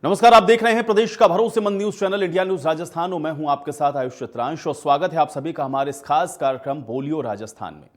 नमस्कार, आप देख रहे हैं प्रदेश का भरोसेमंद news channel India news Rajasthan और मैं हूं आपके साथ आयुष चित्रांश और स्वागत है आप सभी का हमारे इस खास कार्यक्रम बोलियो राजस्थान में।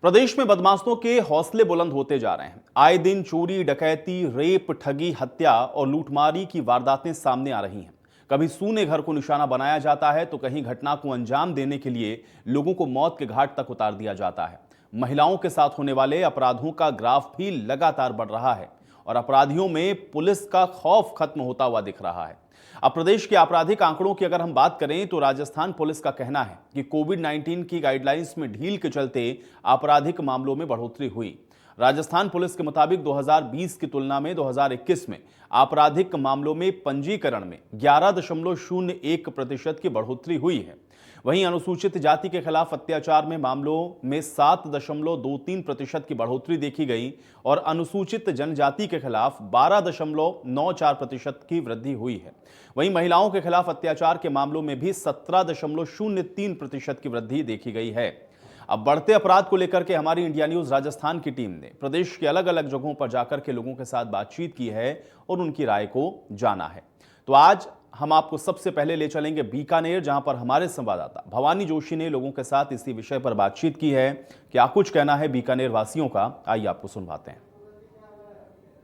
प्रदेश में बदमाशों के हौसले बुलंद होते जा रहे हैं। आए दिन चोरी, डकैती, रेप, ठगी, हत्या और लूटमारी की वारदातें सामने आ रही हैं। कभी सूने घर को निशाना बनाया जाता है तो कहीं घटना को अंजाम देने के लिए लोगों को मौत के घाट तक उतार दिया जाता है। महिलाओं के साथ होने वाले अपराधों का ग्राफ भी लगातार बढ़ रहा है और अपराधियों में पुलिस का खौफ खत्म होता हुआ दिख रहा है। अब प्रदेश के आपराधिक आंकड़ों की अगर हम बात करें तो राजस्थान पुलिस का कहना है कि कोविड-19 की गाइडलाइंस में ढील के चलते आपराधिक मामलों में बढ़ोतरी हुई। राजस्थान पुलिस के मुताबिक 2020 की तुलना में 2021 में आपराधिक मामलों में पंजीकरण में 11.01% की बढ़ोतरी हुई है। वहीं अनुसूचित जाति के खिलाफ अत्याचार में मामलों में 7.23% की बढ़ोतरी देखी गई और अनुसूचित जनजाति के खिलाफ 12.94% की वृद्धि हुई है। वहीं महिलाओं के खिलाफ अत्याचार के मामलों में भी 17.03% की वृद्धि देखी गई है। अब बढ़ते अपराध को लेकर के हमारी इंडिया न्यूज राजस्थान की टीम ने प्रदेश के अलग अलग जगहों पर जाकर के लोगों के साथ बातचीत की है और उनकी राय को जाना है। तो आज हम आपको सबसे पहले ले चलेंगे बीकानेर, जहां पर हमारे संवाददाता भवानी जोशी ने लोगों के साथ इसी विषय पर बातचीत की है। क्या कुछ कहना है बीकानेर वासियों का, आइए आपको सुनवाते हैं।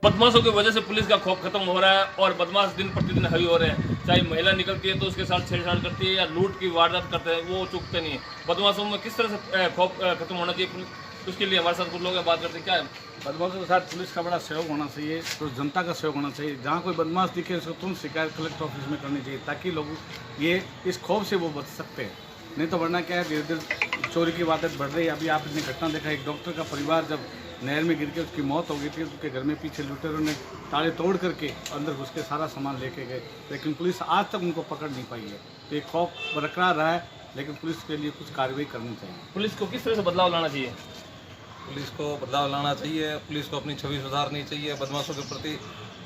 बदमाशों की वजह से पुलिस का खौफ खत्म हो रहा है और बदमाश दिन प्रतिदिन हावी हो रहे हैं। चाहे महिला निकलती है तो उसके साथ छेड़छाड़ करती है या लूट की वारदात करते हैं, वो चूकते नहीं है। बदमाशों में किस तरह से खौफ खत्म होना चाहिए, उसके लिए हमारे साथ कुछ लोग बात करते हैं। क्या है, बदमाशों के साथ पुलिस का बड़ा सहयोग होना चाहिए, तो जनता का सहयोग होना चाहिए। जहाँ कोई बदमाश दिखे उसको तुरंत शिकायत कलेक्टर ऑफिस में करनी चाहिए ताकि लोग ये इस खौफ से वो बच सकते हैं। नहीं तो वरना क्या है, धीरे धीरे चोरी की वारदात बढ़ रही है। अभी आपने घटना देखा, एक डॉक्टर का परिवार जब नहर में गिर के उसकी मौत हो गई थी, उसके घर में पीछे लुटेरों ने ताले तोड़ करके अंदर घुस के सारा सामान लेके गए, लेकिन पुलिस आज तक उनको पकड़ नहीं पाई है। तो एक खौफ बरकरार रहा है, लेकिन पुलिस के लिए कुछ कार्रवाई करनी चाहिए। पुलिस को किस तरह से बदलाव लाना चाहिए? पुलिस को बदलाव लाना चाहिए, पुलिस को अपनी छवि सुधारनी चाहिए, बदमाशों के प्रति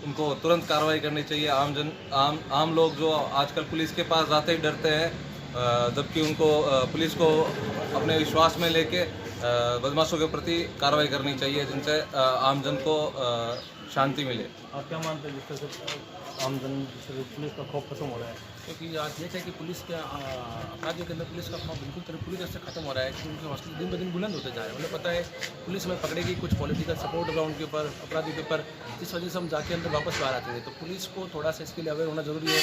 उनको तुरंत कार्रवाई करनी चाहिए। आम लोग जो आजकल पुलिस के पास जाते ही डरते हैं, जबकि उनको पुलिस को अपने विश्वास में लेके बदमाशों के प्रति कार्रवाई करनी चाहिए, जिनसे आमजन को शांति मिले। आप क्या मानते हैं जिस तरह से आमजन पुलिस का खौफ खत्म हो रहा है? क्योंकि आज देख है कि पुलिस के अपराधियों के अंदर पुलिस का खौफ बिल्कुल पूरी तरह से खत्म हो रहा है, क्योंकि उनके हौसले दिन ब दिन बुलंद होते जा रहे हैं। उन्हें पता है पुलिस में पकड़ेगी, कुछ पॉलिटिकल सपोर्ट होगा उनके ऊपर, अपराधियों के ऊपर, इस वजह से हम जाके अंदर वापस बाहर आते हैं। तो पुलिस को थोड़ा सा इसके लिए अवेयर होना जरूरी है,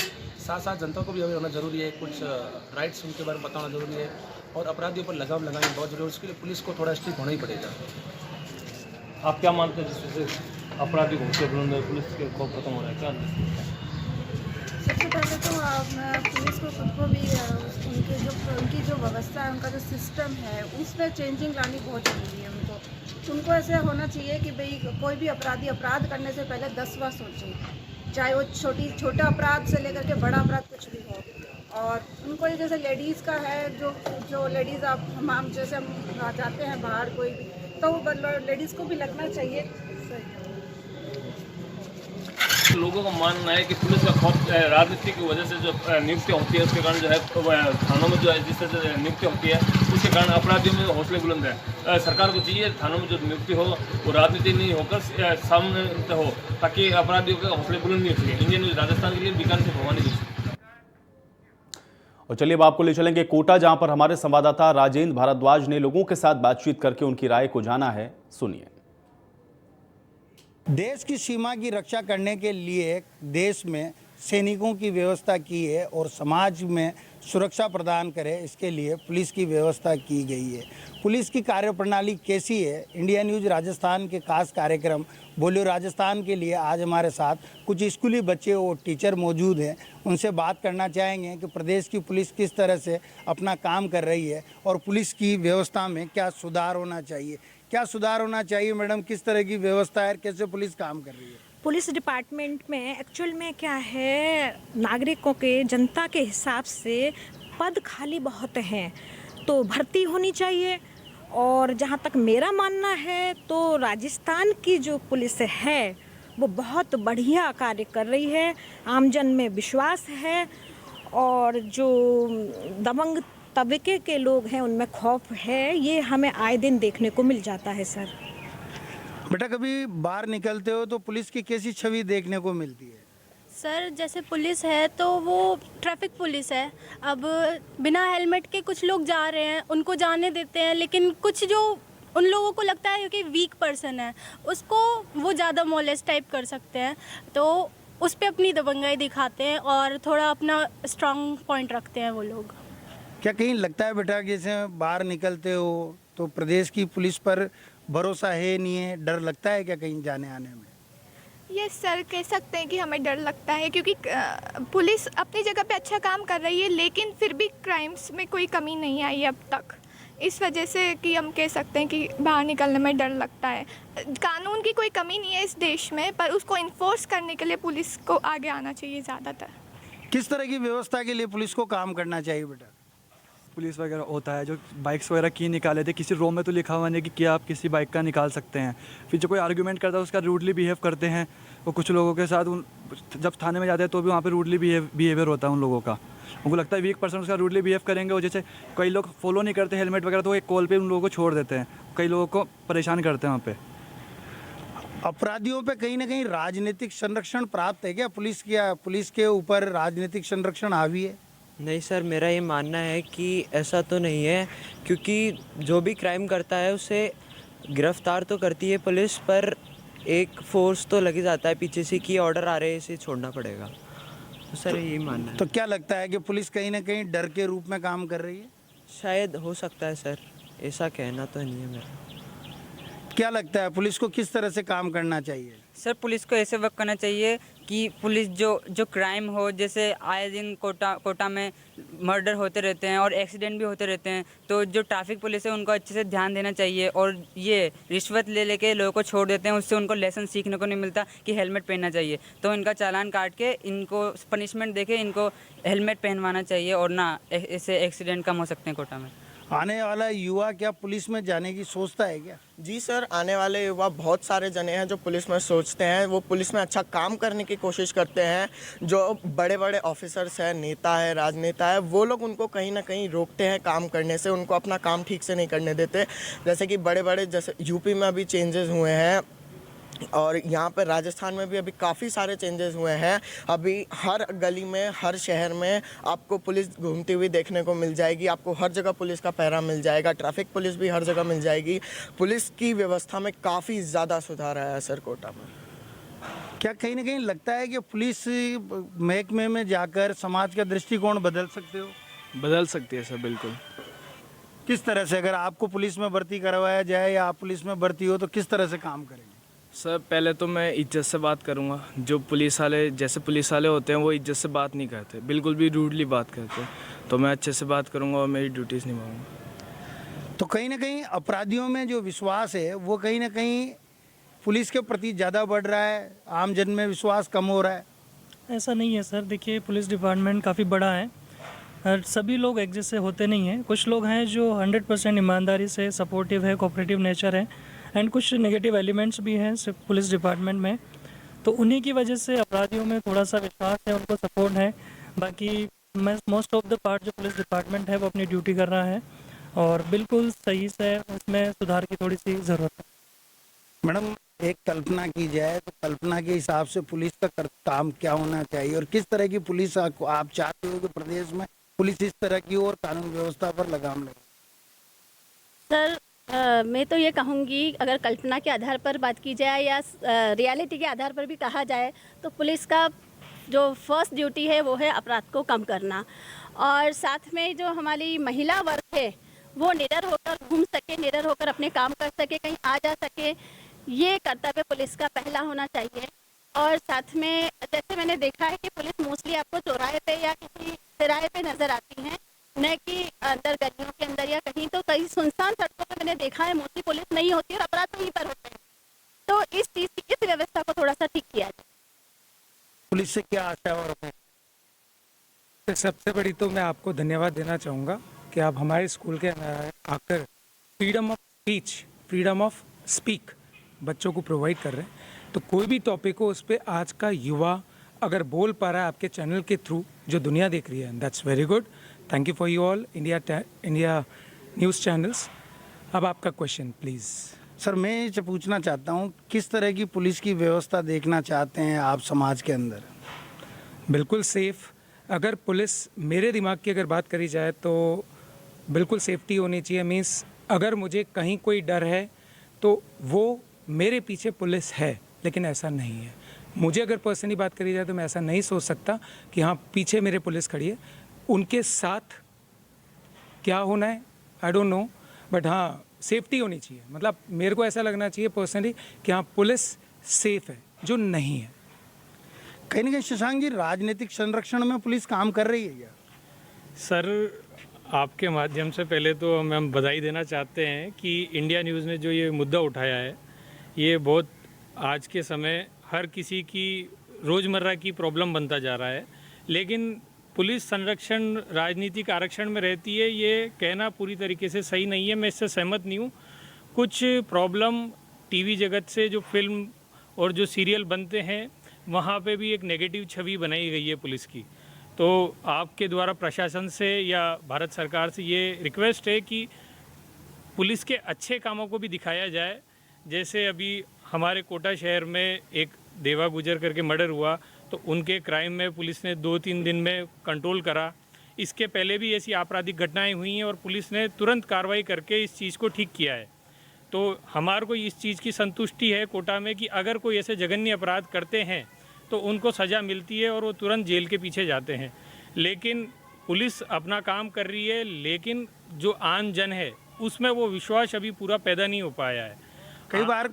साथ साथ जनता को भी अवेयर होना जरूरी है, कुछ राइट्स उनके बारे में बताना जरूरी है और अपराधियों पर लगाम लगाना बहुत जरूरी है। उसके लिए पुलिस को थोड़ा स्ट्रिक्ट होना ही पड़ेगा। आप क्या मानते हैं जिस तरह से अपराधी घूमते बुलंद पुलिस के खौफ खत्म हो रहा है? क्या सबसे पहले तो पुलिस को खुद को भी उनकी जो व्यवस्था है, उनका जो सिस्टम है, उसमें चेंजिंग लानी बहुत ज़रूरी है। उनको ऐसे होना चाहिए कि भाई कोई भी अपराधी अपराध करने से पहले 10 बार सोचे, चाहे वो छोटा अपराध से लेकर के बड़ा अपराध कुछ भी हो। और उनको ये जैसे लेडीज़ का है, जो लेडीज़ हम जैसे हम जाते हैं बाहर कोई भी, तो लेडीज़ को भी लगना चाहिए। लोगों का मानना है कि पुलिस का खौफ राजनीति की वजह से जो नियुक्तियाँ होती है उसके कारण जो है थानों में जो है जिस तरह से नियुक्ति होती है उसके कारण अपराधियों में हौसले बुलंद है। सरकार को चाहिए थानों में जो नियुक्ति हो वो राजनीति नहीं होकर सामने हो, ताकि अपराधियों के हौसले बुलंद नहीं हो सके। इंडियन न्यूज राजस्थान के लिए बीकानेर से भवानी जोशी। और चलिए अब आपको ले चलेंगे कोटा, जहां पर हमारे संवाददाता राजेंद्र भारद्वाज ने लोगों के साथ बातचीत करके उनकी राय को जाना है। सुनिए। देश की सीमा की रक्षा करने के लिए देश में सैनिकों की व्यवस्था की है और समाज में सुरक्षा प्रदान करे, इसके लिए पुलिस की व्यवस्था की गई है। पुलिस की कार्यप्रणाली कैसी है, इंडिया न्यूज राजस्थान के खास कार्यक्रम बोलियो राजस्थान के लिए आज हमारे साथ कुछ स्कूली बच्चे और टीचर मौजूद हैं। उनसे बात करना चाहेंगे कि प्रदेश की पुलिस किस तरह से अपना काम कर रही है और पुलिस की व्यवस्था में क्या सुधार होना चाहिए। क्या सुधार होना चाहिए मैडम, किस तरह की व्यवस्था है, कैसे पुलिस काम कर रही है? पुलिस डिपार्टमेंट में एक्चुअल में क्या है, नागरिकों के, जनता के हिसाब से पद खाली बहुत हैं, तो भर्ती होनी चाहिए। और जहाँ तक मेरा मानना है तो राजस्थान की जो पुलिस है वो बहुत बढ़िया कार्य कर रही है, आमजन में विश्वास है और जो दबंग तबके के लोग हैं उनमें खौफ है, ये हमें आए दिन देखने को मिल जाता है। सर बेटा, कभी बाहर निकलते हो तो पुलिस की कैसी छवि देखने को मिलती है? सर जैसे पुलिस है तो वो ट्रैफिक पुलिस है। अब बिना हेलमेट के कुछ लोग जा रहे हैं, उनको जाने देते हैं, लेकिन कुछ जो उन लोगों को लगता है कि वीक पर्सन है उसको वो ज़्यादा मोलेस्ट टाइप कर सकते हैं, तो उस पर अपनी दबंगाई दिखाते हैं और थोड़ा अपना स्ट्रांग पॉइंट रखते हैं वो लोग। क्या कहीं लगता है बेटा कि जैसे बाहर निकलते हो तो प्रदेश की पुलिस पर भरोसा है नहीं है, डर लगता है क्या कहीं जाने आने में? ये सर कह सकते हैं कि हमें डर लगता है, क्योंकि पुलिस अपनी जगह पे अच्छा काम कर रही है, लेकिन फिर भी क्राइम्स में कोई कमी नहीं आई है अब तक। इस वजह से कि हम कह सकते हैं कि बाहर निकलने में डर लगता है। कानून की कोई कमी नहीं है इस देश में, पर उसको इन्फोर्स करने के लिए पुलिस को आगे आना चाहिए ज़्यादातर। किस तरह की व्यवस्था के लिए पुलिस को काम करना चाहिए बेटा? पुलिस वगैरह होता है जो बाइक्स वगैरह की निकाले थे, किसी रो में तो लिखा हुआ नहीं कि क्या आप किसी बाइक का निकाल सकते हैं। फिर जो कोई आर्ग्यूमेंट करता है उसका रूडली बिहेव करते हैं वो कुछ लोगों के साथ। जब थाने में जाते हैं तो भी वहाँ पे रूडली बिहेवियर होता है उन लोगों का। उनको लगता है वीक पर्सन उसका रूडली बिहेव करेंगे, और जैसे कई लोग फॉलो नहीं करते हेलमेट वगैरह, तो एक कॉल पे उन लोगों को छोड़ देते हैं, कई लोगों को परेशान करते हैं वहाँ पे। अपराधियों पे कहीं ना कहीं राजनीतिक संरक्षण प्राप्त है क्या? पुलिस के ऊपर राजनीतिक संरक्षण हावी है? नहीं सर, मेरा ये मानना है कि ऐसा तो नहीं है, क्योंकि जो भी क्राइम करता है उसे गिरफ्तार तो करती है पुलिस, पर एक फोर्स तो लग ही जाता है पीछे से कि ऑर्डर आ रहे हैं, इसे छोड़ना पड़ेगा। तो सर यही मानना है। तो क्या लगता है कि पुलिस कहीं ना कहीं डर के रूप में काम कर रही है? शायद हो सकता है सर, ऐसा कहना तो नहीं है मेरा। क्या लगता है पुलिस को किस तरह से काम करना चाहिए? सर पुलिस को ऐसे वर्क करना चाहिए कि पुलिस जो क्राइम हो, जैसे आए दिन कोटा में मर्डर होते रहते हैं और एक्सीडेंट भी होते रहते हैं, तो जो ट्रैफिक पुलिस है उनको अच्छे से ध्यान देना चाहिए। और ये रिश्वत ले लेके लोगों को छोड़ देते हैं, उससे उनको लेसन सीखने को नहीं मिलता कि हेलमेट पहनना चाहिए, तो इनका चालान काट के इनको पनिशमेंट देके इनको हेलमेट पहनवाना चाहिए, और ना ऐसे एक्सीडेंट कम हो सकते हैं कोटा में। आने वाला युवा क्या पुलिस में जाने की सोचता है क्या? जी सर, आने वाले युवा बहुत सारे जने हैं जो पुलिस में सोचते हैं, वो पुलिस में अच्छा काम करने की कोशिश करते हैं। जो बड़े बड़े ऑफिसर्स हैं, नेता है, राजनेता है, वो लोग उनको कहीं ना कहीं रोकते हैं काम करने से, उनको अपना काम ठीक से नहीं करने देते। जैसे कि बड़े बड़े, जैसे यूपी में अभी चेंजेस हुए हैं और यहाँ पर राजस्थान में भी अभी काफ़ी सारे चेंजेस हुए हैं। अभी हर गली में, हर शहर में आपको पुलिस घूमती हुई देखने को मिल जाएगी, आपको हर जगह पुलिस का पहरा मिल जाएगा, ट्रैफिक पुलिस भी हर जगह मिल जाएगी। पुलिस की व्यवस्था में काफ़ी ज़्यादा सुधार आया है सर कोटा में। क्या कहीं ना कहीं लगता है कि पुलिस महकमे में जाकर समाज का दृष्टिकोण बदल सकते हो? बदल सकती है सर, बिल्कुल। किस तरह से? अगर आपको पुलिस में भर्ती करवाया जाए या आप पुलिस में भर्ती हो तो किस तरह से काम करेंगे? सर पहले तो मैं इज्जत से बात करूंगा। जो पुलिस वाले होते हैं वो इज्जत से बात नहीं करते, बिल्कुल भी रूडली बात करते हैं, तो मैं अच्छे से बात करूंगा और मेरी ड्यूटीज़ निभाऊंगा। तो कहीं ना कहीं अपराधियों में जो विश्वास है वो कहीं ना कहीं पुलिस के प्रति ज़्यादा बढ़ रहा है, आम जन में विश्वास कम हो रहा है? ऐसा नहीं है सर। देखिए, पुलिस डिपार्टमेंट काफ़ी बड़ा है और सभी लोग एक जैसे होते नहीं हैं। कुछ लोग हैं जो 100% ईमानदारी से सपोर्टिव है, कोऑपरेटिव नेचर है, एंड कुछ नेगेटिव एलिमेंट्स भी हैं पुलिस डिपार्टमेंट में, तो उन्हीं की वजह से अपराधियों में थोड़ा सा विश्वास है, उनको सपोर्ट है। बाकी मोस्ट ऑफ द पार्ट जो पुलिस डिपार्टमेंट है वो अपनी ड्यूटी कर रहा है और बिल्कुल सही से उसमें सुधार की थोड़ी सी ज़रूरत है। मैडम, एक कल्पना की जाए तो कल्पना के हिसाब से पुलिस का काम क्या होना चाहिए और किस तरह की पुलिस आप चाहते हो कि प्रदेश में पुलिस इस तरह की और कानून व्यवस्था पर लगाम लगे? सर मैं तो ये कहूँगी, अगर कल्पना के आधार पर बात की जाए या रियलिटी के आधार पर भी कहा जाए, तो पुलिस का जो फर्स्ट ड्यूटी है वो है अपराध को कम करना, और साथ में जो हमारी महिला वर्ग है वो निडर होकर घूम सके, निडर होकर अपने काम कर सके, कहीं आ जा सके, ये कर्तव्य पुलिस का पहला होना चाहिए। और साथ में जैसे मैंने देखा है कि पुलिस मोस्टली आपको चौराहे पे या किसी तिराहे पे नज़र आती हैं, न कि अंदर गलियों के अंदर या कहीं, तो कई सुनसान सड़कों पे मैंने देखा है मोस्टली पुलिस नहीं होती और अपराध वहीं पर होते हैं। तो इस चीज़ की, इस व्यवस्था को थोड़ा सा ठीक किया जाए। पुलिस से क्या आशा और तो सबसे बड़ी तो मैं आपको धन्यवाद देना चाहूँगा कि आप हमारे स्कूल के आकर freedom of speech, freedom of speak बच्चों को प्रोवाइड कर रहे हैं। तो कोई भी टॉपिक हो उस पर आज का युवा अगर बोल पा रहा है आपके चैनल के थ्रू, जो दुनिया देख रही है, that's very good. Thank you for you all India news channels. अब आपका क्वेश्चन प्लीज़। सर, मैं ये पूछना चाहता हूँ, किस तरह की पुलिस की व्यवस्था देखना चाहते हैं आप समाज के अंदर? बिल्कुल सेफ़। अगर पुलिस, मेरे दिमाग की अगर बात करी जाए तो बिल्कुल सेफ्टी होनी चाहिए। मीन्स अगर मुझे कहीं कोई डर है तो वो मेरे पीछे पुलिस है, लेकिन ऐसा नहीं है। मुझे अगर पर्सनली बात करी जाए तो मैं ऐसा नहीं सोच सकता कि हाँ पीछे मेरे पुलिस खड़ी है। उनके साथ क्या होना है आई डोंट नो, बट हाँ सेफ्टी होनी चाहिए। मतलब मेरे को ऐसा लगना चाहिए पर्सनली कि हाँ पुलिस सेफ है, जो नहीं है। कहीं ना कहीं शशांक जी, राजनीतिक संरक्षण में पुलिस काम कर रही है क्या? सर, आपके माध्यम से पहले तो हम बधाई देना चाहते हैं कि इंडिया न्यूज़ ने जो ये मुद्दा उठाया है, ये बहुत आज के समय हर किसी की रोज़मर्रा की प्रॉब्लम बनता जा रहा है। लेकिन पुलिस संरक्षण राजनीतिक आरक्षण में रहती है, ये कहना पूरी तरीके से सही नहीं है। मैं इससे सहमत नहीं हूँ। कुछ प्रॉब्लम टीवी जगत से जो फिल्म और जो सीरियल बनते हैं, वहाँ पे भी एक नेगेटिव छवि बनाई गई है पुलिस की। तो आपके द्वारा प्रशासन से या भारत सरकार से ये रिक्वेस्ट है कि पुलिस के अच्छे कामों को भी दिखाया जाए। जैसे अभी हमारे कोटा शहर में एक देवा गुजर करके मर्डर हुआ, तो उनके क्राइम में पुलिस ने 2-3 दिन में कंट्रोल करा। इसके पहले भी ऐसी आपराधिक घटनाएं हुई हैं और पुलिस ने तुरंत कार्रवाई करके इस चीज़ को ठीक किया है। तो हमारे को इस चीज़ की संतुष्टि है कोटा में कि अगर कोई ऐसे जघन्य अपराध करते हैं तो उनको सज़ा मिलती है और वो तुरंत जेल के पीछे जाते हैं। लेकिन पुलिस अपना काम कर रही है, लेकिन जो आम जन है उसमें वो विश्वास अभी पूरा पैदा नहीं हो पाया है।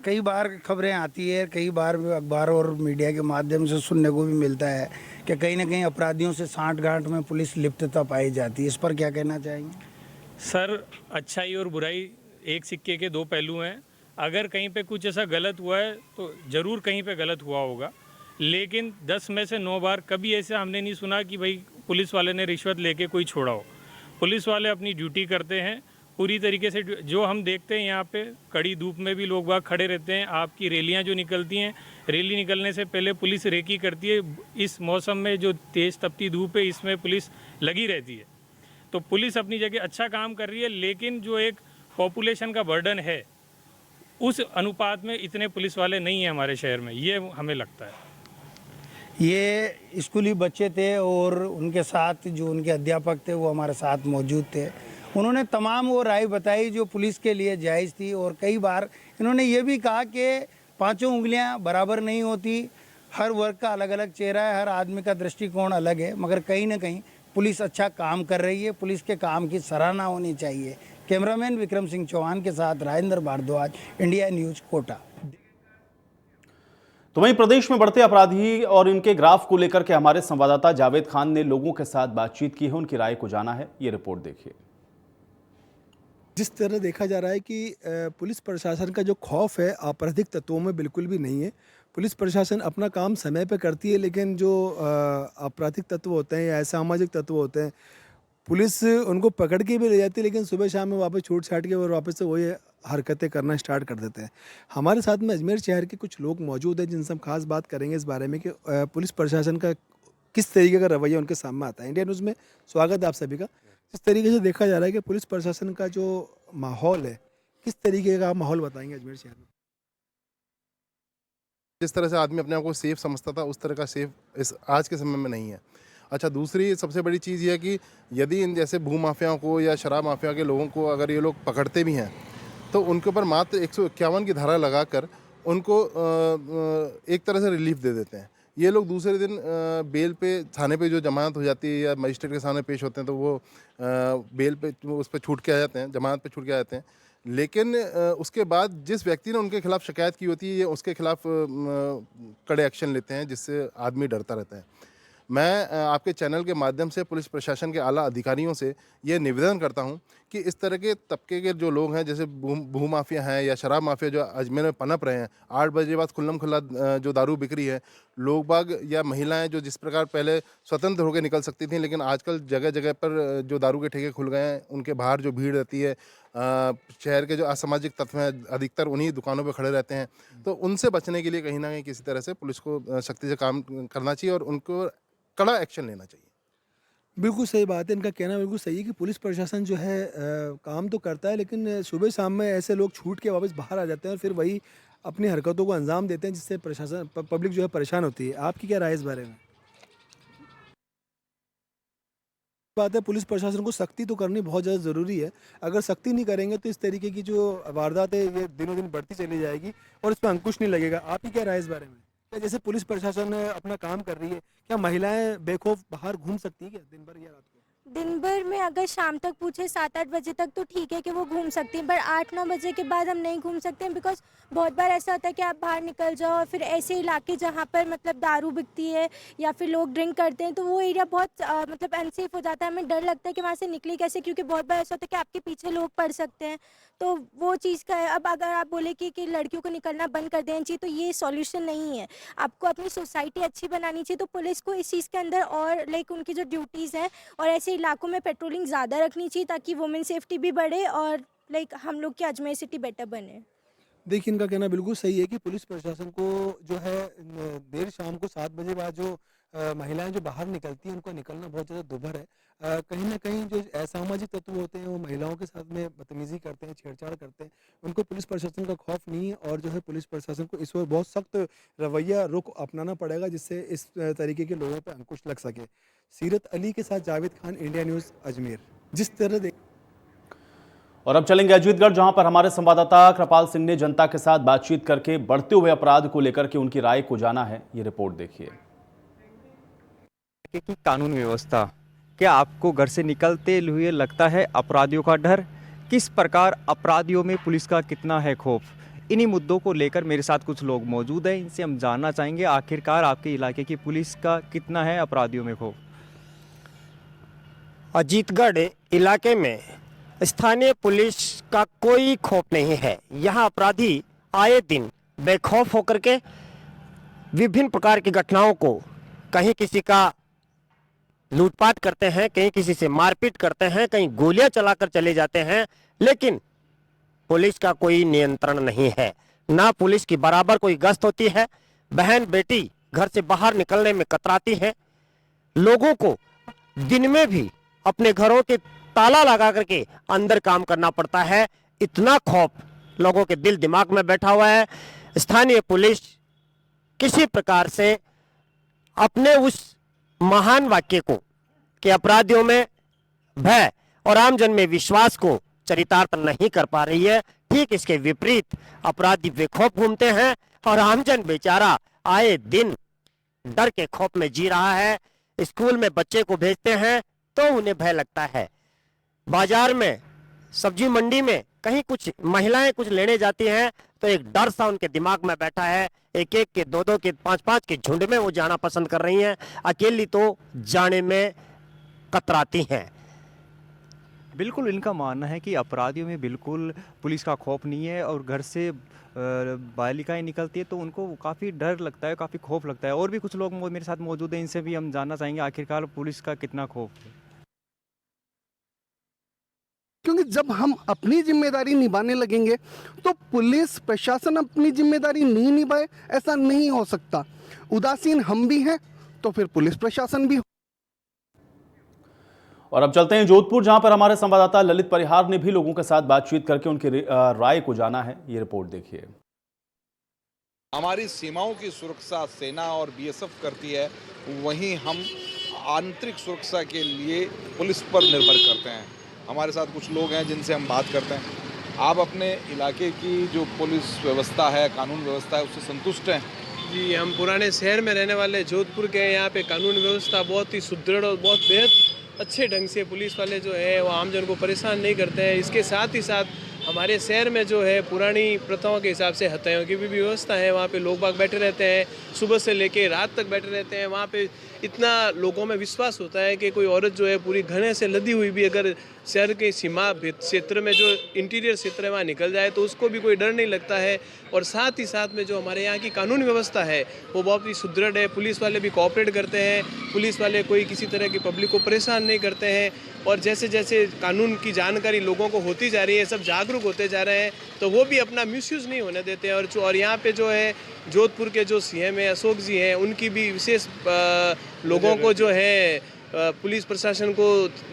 कई बार खबरें आती है, कई बार अखबार और मीडिया के माध्यम से सुनने को भी मिलता है कि कहीं ना कहीं अपराधियों से सांठ-गांठ में पुलिस लिप्तता पाई जाती है। इस पर क्या कहना चाहेंगे? सर, अच्छाई और बुराई एक सिक्के के दो पहलू हैं। अगर कहीं पे कुछ ऐसा गलत हुआ है तो ज़रूर कहीं पे गलत हुआ होगा, लेकिन 10 में से 9 बार कभी ऐसे हमने नहीं सुना कि भाई पुलिस वाले ने रिश्वत लेके कोई छोड़ा हो। पुलिस वाले अपनी ड्यूटी करते हैं पूरी तरीके से। जो हम देखते हैं यहाँ पे कड़ी धूप में भी लोग बाग खड़े रहते हैं। आपकी रैलियाँ जो निकलती हैं, रैली निकलने से पहले पुलिस रेकी करती है। इस मौसम में जो तेज़ तपती धूप है, इसमें पुलिस लगी रहती है। तो पुलिस अपनी जगह अच्छा काम कर रही है, लेकिन जो एक पॉपुलेशन का बर्डन है उस अनुपात में इतने पुलिस वाले नहीं हैं हमारे शहर में, ये हमें लगता है। ये स्कूली बच्चे थे और उनके साथ जो उनके अध्यापक थे वो हमारे साथ मौजूद थे। उन्होंने तमाम वो राय बताई जो पुलिस के लिए जायज़ थी, और कई बार इन्होंने ये भी कहा कि पांचों उंगलियां बराबर नहीं होती, हर वर्ग का अलग अलग चेहरा है, हर आदमी का दृष्टिकोण अलग है, मगर कहीं ना कहीं पुलिस अच्छा काम कर रही है। पुलिस के काम की सराहना होनी चाहिए। कैमरामैन विक्रम सिंह चौहान के साथ राजेंद्र भारद्वाज, इंडिया न्यूज़, कोटा। तो वहीं प्रदेश में बढ़ते अपराधी और इनके ग्राफ को लेकर के हमारे संवाददाता जावेद खान ने लोगों के साथ बातचीत की है, उनकी राय को जाना है। ये रिपोर्ट देखिए। जिस तरह देखा जा रहा है कि पुलिस प्रशासन का जो खौफ है आपराधिक तत्वों में बिल्कुल भी नहीं है। पुलिस प्रशासन अपना काम समय पर करती है, लेकिन जो आपराधिक तत्व होते हैं या असामाजिक तत्व होते हैं, पुलिस उनको पकड़ के भी ले जाती है, लेकिन सुबह शाम में वापस छूट छाट के और वापस से वही हरकतें करना स्टार्ट कर देते हैं। हमारे साथ में अजमेर शहर के कुछ लोग मौजूद हैं जिनसे हम खास बात करेंगे इस बारे में कि पुलिस प्रशासन का किस तरीके का रवैया उनके सामने आता है। इंडिया न्यूज़ में स्वागत है आप सभी का। जिस तरीके से देखा जा रहा है कि पुलिस प्रशासन का जो माहौल है, किस तरीके का माहौल बताएंगे अजमेर शहर में? जिस तरह से आदमी अपने आप को सेफ समझता था, उस तरह का सेफ इस आज के समय में नहीं है। अच्छा, दूसरी सबसे बड़ी चीज़ ये है कि यदि इन जैसे भू माफियाओं को या शराब माफिया के लोगों को अगर ये लोग पकड़ते भी हैं तो उनके ऊपर मात्र 151 की धारा लगाकर उनको एक तरह से रिलीफ दे देते हैं। ये लोग दूसरे दिन बेल पे थाने पे जो जमानत हो जाती है या मजिस्ट्रेट के सामने पेश होते हैं तो वो बेल पे उस पर छूट के आ जाते हैं, जमानत पे छूट के आ जाते हैं। लेकिन उसके बाद जिस व्यक्ति ने उनके खिलाफ शिकायत की होती है, ये उसके खिलाफ कड़े एक्शन लेते हैं, जिससे आदमी डरता रहता है। मैं आपके चैनल के माध्यम से पुलिस प्रशासन के आला अधिकारियों से ये निवेदन करता हूं कि इस तरह के तबके के जो लोग हैं, जैसे भू माफिया हैं या शराब माफिया जो अजमेर में पनप रहे हैं, 8 बजे बाद खुल्लम खुल्ला जो दारू बिक रही है, लोग बाग या महिलाएं जो जिस प्रकार पहले स्वतंत्र होकर निकल सकती थी, लेकिन आजकल जगह जगह पर जो दारू के ठेके खुल गए हैं, उनके बाहर जो भीड़ रहती है, शहर के जो असामाजिक तत्व हैं अधिकतर उन्हीं दुकानों पर खड़े रहते हैं। तो उनसे बचने के लिए कहीं ना कहीं किसी तरह से पुलिस को सख्ती से काम करना चाहिए और उनको कड़ा एक्शन लेना चाहिए। बिल्कुल सही बात है, इनका कहना बिल्कुल सही है कि पुलिस प्रशासन जो है काम तो करता है, लेकिन सुबह शाम में ऐसे लोग छूट के वापस बाहर आ जाते हैं और फिर वही अपनी हरकतों को अंजाम देते हैं, जिससे प्रशासन पब्लिक जो है परेशान होती है। आपकी क्या राय इस बारे में? बात है, पुलिस प्रशासन को सख्ती तो करनी बहुत ज़्यादा ज़रूरी है। अगर सख्ती नहीं करेंगे तो इस तरीके की जो वारदात है ये दिनों दिन बढ़ती चली जाएगी और इस पर अंकुश नहीं लगेगा। आपकी क्या राय है इस बारे में? क्या जैसे पुलिस प्रशासन अपना काम कर रही है, क्या महिलाएं बेखौफ बाहर घूम सकती हैं क्या दिन भर या रात को? दिन भर में अगर शाम तक पूछे 7-8 बजे तक तो ठीक है कि वो घूम सकती हैं, पर 8-9 बजे के बाद हम नहीं घूम सकते हैं। बिकॉज बहुत बार ऐसा होता है कि आप बाहर निकल जाओ और फिर ऐसे इलाके जहाँ पर मतलब दारू बिकती है या फिर लोग ड्रिंक करते हैं तो वो एरिया बहुत मतलब अनसेफ हो जाता है। हमें डर लगता है कि वहाँ से निकले कैसे, क्योंकि बहुत बार ऐसा होता है कि आपके पीछे लोग पड़ सकते हैं। तो वो चीज़ का है। अब अगर आप बोले कि लड़कियों को निकलना बंद कर देना चाहिए तो ये सॉल्यूशन नहीं है। आपको अपनी सोसाइटी अच्छी बनानी चाहिए, तो पुलिस को इस चीज़ के अंदर और लाइक उनकी जो ड्यूटीज़ हैं और ऐसे इलाकों में पेट्रोलिंग ज़्यादा रखनी चाहिए ताकि वुमेन सेफ्टी भी बढ़े और लाइक हम लोग की अजमेर सिटी बेटर बने। देखिए, इनका कहना बिल्कुल सही है कि पुलिस प्रशासन को जो है देर शाम को 7 बजे बाद जो महिलाएं जो बाहर निकलती हैं उनको निकलना बहुत ज़्यादा दुभर है। कहीं ना कहीं जो असामाजिक तत्व होते हैं वो महिलाओं के साथ में बदतमीजी करते हैं, छेड़छाड़ करते हैं। उनको पुलिस प्रशासन का खौफ नहीं है और जो है पुलिस प्रशासन को इस वक्त बहुत सख्त रवैया रुख अपनाना पड़ेगा जिससे इस तरीके के लोगों पर अंकुश लग सके। सीरत अली के साथ जावेद खान, इंडिया न्यूज़, अजमेर। जिस तरह और अब चलेंगे अजीतगढ़, जहां पर हमारे संवाददाता कृपाल सिंह ने जनता के साथ बातचीत करके बढ़ते हुए अपराध को लेकर के उनकी राय को जाना है। ये रिपोर्ट देखिए। की कानून व्यवस्था, क्या आपको घर से निकलते हुए लगता है अपराधियों का डर? किस प्रकार अपराधियों में पुलिस का कितना है खौफ? इन्हीं मुद्दों को लेकर मेरे साथ कुछ लोग मौजूद हैं, इनसे हम जानना चाहेंगे आखिरकार आपके इलाके की पुलिस का कितना है अपराधियों में खौफ। अजीतगढ़ इलाके में स्थानीय पुलिस का कोई खौफ नहीं है। यहाँ अपराधी आए दिन बेखौफ होकर के विभिन्न प्रकार की घटनाओं को, कहीं किसी का लूटपाट करते हैं, कहीं किसी से मारपीट करते हैं, कहीं गोलियां चलाकर चले जाते हैं, लेकिन पुलिस का कोई नियंत्रण नहीं है। ना पुलिस की बराबर कोई गश्त होती है। बहन बेटी घर से बाहर निकलने में कतराती है। लोगों को दिन में भी अपने घरों के ताला लगा करके अंदर काम करना पड़ता है। इतना खौफ लोगों के दिल दिमाग में बैठा हुआ है। स्थानीय पुलिस किसी प्रकार से अपने उस महान वाक्य को कि अपराधियों में भय और आमजन में विश्वास को चरितार्थ नहीं कर पा रही है। ठीक इसके विपरीत अपराधी बेखौफ घूमते हैं और आमजन बेचारा आए दिन डर के खौफ में जी रहा है। स्कूल में बच्चे को भेजते हैं तो उन्हें भय लगता है। बाजार में, सब्जी मंडी में कहीं कुछ महिलाएं कुछ लेने जाती हैं तो एक डर सा उनके दिमाग में बैठा है। एक एक के, दो दो के, पांच पांच के झुंड में वो जाना पसंद कर रही हैं। अकेली तो जाने में कतराती हैं। बिल्कुल, इनका मानना है कि अपराधियों में बिल्कुल पुलिस का खौफ नहीं है और घर से बालिकाएं निकलती है तो उनको काफ़ी डर लगता है, काफ़ी खौफ लगता है। और भी कुछ लोग मेरे साथ मौजूद हैं, इनसे भी हम जानना चाहेंगे आखिरकार पुलिस का कितना खौफ है। क्योंकि जब हम अपनी जिम्मेदारी निभाने लगेंगे तो पुलिस प्रशासन अपनी जिम्मेदारी नहीं निभाए, ऐसा नहीं हो सकता। उदासीन हम भी हैं तो फिर पुलिस प्रशासन भी। और अब चलते हैं जोधपुर, जहां पर हमारे संवाददाता ललित परिहार ने भी लोगों के साथ बातचीत करके उनकी राय को जाना है। ये रिपोर्ट देखिए। हमारी सीमाओं की सुरक्षा सेना और बीएसएफ करती है, वहीं हम आंतरिक सुरक्षा के लिए पुलिस पर निर्भर करते हैं। हमारे साथ कुछ लोग हैं जिनसे हम बात करते हैं। आप अपने इलाके की जो पुलिस व्यवस्था है, कानून व्यवस्था है, उससे संतुष्ट हैं? जी, हम पुराने शहर में रहने वाले जोधपुर के हैं। यहाँ पे कानून व्यवस्था बहुत ही सुदृढ़ और बहुत बेहद अच्छे ढंग से पुलिस वाले जो है वो आमजन को परेशान नहीं करते हैं। इसके साथ ही साथ हमारे शहर में जो है पुरानी प्रथाओं के हिसाब से हत्याओं की भी व्यवस्था है। वहाँ पे लोग बाग बैठे रहते हैं, सुबह से लेके रात तक बैठे रहते हैं। वहाँ पे इतना लोगों में विश्वास होता है कि कोई औरत जो है पूरी घने से लदी हुई भी अगर शहर के सीमा क्षेत्र में जो इंटीरियर क्षेत्र है वहाँ निकल जाए तो उसको भी कोई डर नहीं लगता है। और साथ ही साथ में जो हमारे यहाँ की कानून व्यवस्था है वो बहुत ही सुदृढ़ है। पुलिस वाले भी कोऑपरेट करते हैं। पुलिस वाले कोई किसी तरह की पब्लिक को परेशान नहीं करते हैं। और जैसे जैसे कानून की जानकारी लोगों को होती जा रही है, सब जागरूक होते जा रहे हैं, तो वो भी अपना मिसयूज़ नहीं होने देते हैं। और यहाँ पे जो है जोधपुर के जो सीएम है अशोक जी हैं, उनकी भी विशेष लोगों को जो है पुलिस प्रशासन को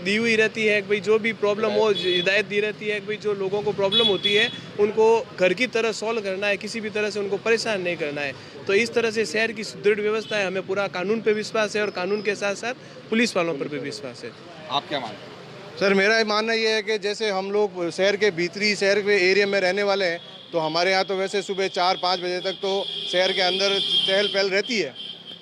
दी हुई रहती है कि भाई जो भी प्रॉब्लम हो, हिदायत दी रहती है कि भाई जो लोगों को प्रॉब्लम होती है उनको घर की तरह सॉल्व करना है, किसी भी तरह से उनको परेशान नहीं करना है। तो इस तरह से शहर की सुदृढ़ व्यवस्था है। हमें पूरा कानून पे विश्वास है और कानून के साथ साथ पुलिस वालों पर भी विश्वास है। आप क्या मानते हैं? सर मेरा मानना ये है कि जैसे हम लोग शहर के भीतरी शहर के एरिया में रहने वाले हैं, तो हमारे यहाँ तो वैसे सुबह 4-5 बजे तक तो शहर के अंदर चहल पहल रहती है।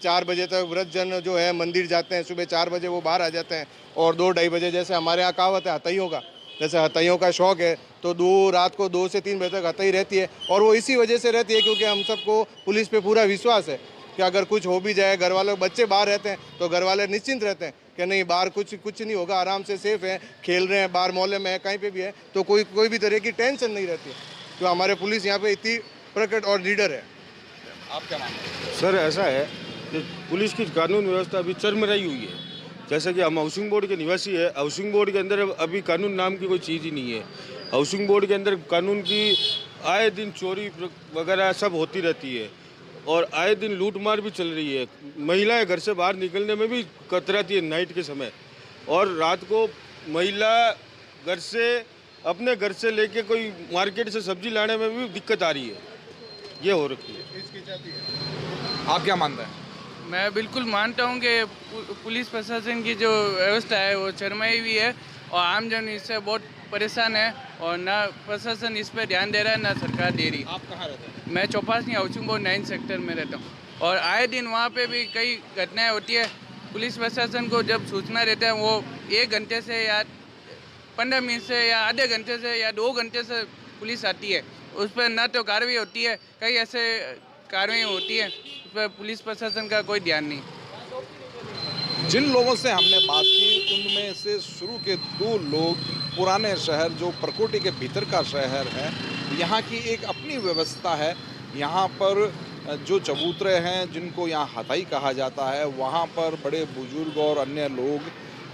4 बजे तक वृद्धजन जो है मंदिर जाते हैं, सुबह 4 बजे वो बाहर आ जाते हैं, और 2-2:30 बजे जैसे हमारे यहाँ कहावत है हथैयों का, जैसे हथैयों का शौक़ है, तो रात को 2 से 3 बजे तक हथई रहती है। और वो इसी वजह से रहती है क्योंकि हम सबको पुलिस पे पूरा विश्वास है कि अगर कुछ हो भी जाए, घर वालों बच्चे बाहर रहते हैं तो घर वाले निश्चिंत रहते हैं कि नहीं बाहर कुछ नहीं होगा, आराम से सेफ है, खेल रहे हैं, बाहर मोहल्ले में है, कहीं पे भी है, तो कोई भी तरह की टेंशन नहीं रहती है। तो हमारे पुलिस यहाँ पे इतनी प्रकट और लीडर है। आप क्या मानते हैं? सर ऐसा है कि पुलिस की कानून व्यवस्था अभी चरमराई हुई है। जैसे कि हम हाउसिंग बोर्ड के निवासी है, हाउसिंग बोर्ड के अंदर अभी कानून नाम की कोई चीज़ ही नहीं है। हाउसिंग बोर्ड के अंदर कानून की आए दिन चोरी वगैरह सब होती रहती है, और आए दिन लूट मार भी चल रही है। महिलाएं घर से बाहर निकलने में भी कतराती है नाइट के समय, और रात को महिला अपने घर से लेके कोई मार्केट से सब्जी लाने में भी दिक्कत आ रही है, ये हो रखी है। आप क्या मानते हैं? मैं बिल्कुल मानता हूं कि पुलिस प्रशासन की जो व्यवस्था है वो चरमराई हुई है, और आमजन इससे बहुत परेशान है, और ना प्रशासन इस पर ध्यान दे रहा है ना सरकार दे रही। आप कहाँ रहते हैं? मैं चौपासनी हाउसिंग बोर्ड 9 सेक्टर में रहता हूँ, और आए दिन वहाँ पे भी कई घटनाएं होती है। पुलिस प्रशासन को जब सूचना देते हैं वो 1 घंटे से या 15 मिनट से या आधे घंटे से या 2 घंटे से पुलिस आती है, उस पर ना तो कार्रवाई होती है, कई ऐसे कार्रवाई होती है उस पर पुलिस प्रशासन का कोई ध्यान नहीं। जिन लोगों से हमने बात की उनमें से शुरू के 2 लोग पुराने शहर जो परकोटी के भीतर का शहर है, यहाँ की एक अपनी व्यवस्था है। यहाँ पर जो चबूतरे हैं जिनको यहाँ हथाई कहा जाता है, वहाँ पर बड़े बुजुर्ग और अन्य लोग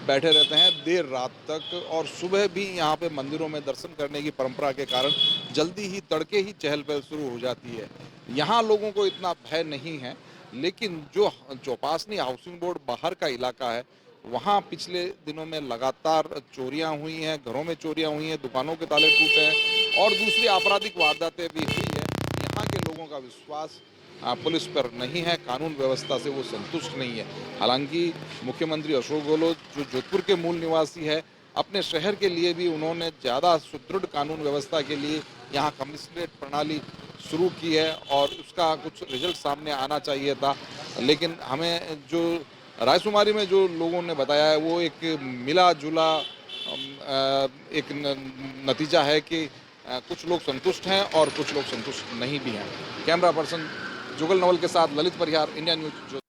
बैठे रहते हैं देर रात तक, और सुबह भी यहाँ पे मंदिरों में दर्शन करने की परंपरा के कारण जल्दी ही तड़के ही चहल पहल शुरू हो जाती है। यहाँ लोगों को इतना भय नहीं है, लेकिन जो चौपासनी हाउसिंग बोर्ड बाहर का इलाका है वहाँ पिछले दिनों में लगातार चोरियाँ हुई हैं, घरों में चोरियाँ हुई हैं, दुकानों के ताले टूटे हैं, और दूसरी आपराधिक वारदातें भी हुई है। यहाँ के लोगों का विश्वास पुलिस पर नहीं है, कानून व्यवस्था से वो संतुष्ट नहीं है। हालांकि मुख्यमंत्री अशोक गहलोत जो जोधपुर के मूल निवासी है, अपने शहर के लिए भी उन्होंने ज़्यादा सुदृढ़ कानून व्यवस्था के लिए यहाँ कमिश्नरेट प्रणाली शुरू की है, और उसका कुछ रिजल्ट सामने आना चाहिए था। लेकिन हमें जो रायशुमारी में जो लोगों ने बताया है वो एक मिला जुला एक नतीजा है कि कुछ लोग संतुष्ट हैं और कुछ लोग संतुष्ट नहीं भी हैं। कैमरा पर्सन जुगल नवल के साथ ललित परिहार, इंडिया न्यूज।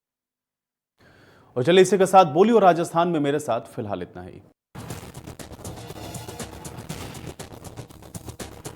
और चलिए इसी के साथ बोलियो राजस्थान में मेरे साथ फिलहाल इतना ही।